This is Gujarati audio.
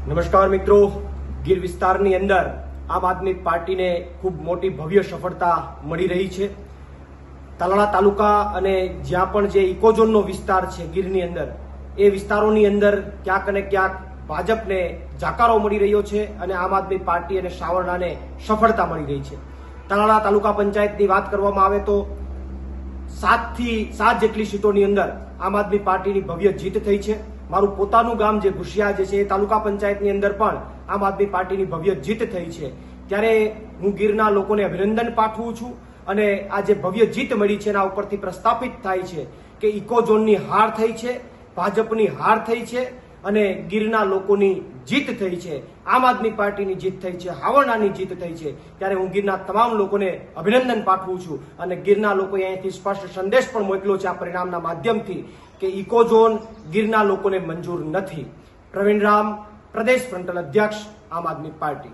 નમસ્કાર મિત્રો, ગીર વિસ્તારની અંદર આમ આદમી પાર્ટીને ખૂબ મોટી ભવ્ય સફળતા મળી રહી છે. તાલાળા તાલુકા અને જ્યાં પણ જે ઇકોઝોનનો વિસ્તાર છે ગીરની અંદર, એ વિસ્તારોની અંદર ક્યાંક અને ક્યાંક ભાજપને જાકારો મળી રહ્યો છે અને આમ આદમી પાર્ટી અને સાવરણાને સફળતા મળી રહી છે. તાલાળા તાલુકા પંચાયતની વાત કરવામાં આવે તો 7 થી 7 જેટલી સીટોની અંદર આમ આદમી પાર્ટીની ભવ્ય જીત થઈ છે. મારું પોતાનું ગામ જે ઘુસિયા જે છે એ તાલુકા પંચાયતની અંદર પણ આમ આદમી પાર્ટીની ભવ્ય જીત થઈ છે. ત્યારે હું ગીરના લોકોને અભિનંદન પાઠવું છું અને આ જે ભવ્ય જીત મળી છે એના ઉપરથી પ્રસ્થાપિત થાય છે કે ઇકોઝોનની હાર થઈ છે, ભાજપની હાર થઈ છે અને ગીરના લોકોની જીત થઈ છે. આમ આદમી પાર્ટીની જીત થઈ છે, હાવરણાની જીત થઈ છે. ત્યારે હું ગીરના તમામ લોકોને અભિનંદન પાઠવું છું અને ગીરના લોકોએ અહીંથી સ્પષ્ટ સંદેશ પણ મોકલ્યો છે આ પરિણામના માધ્યમથી કે ઇકોઝોન ગીરના લોકોને મંજૂર નથી. પ્રવીણ રામ, પ્રદેશ ફ્રન્ટલ અધ્યક્ષ, આમ આદમી પાર્ટી.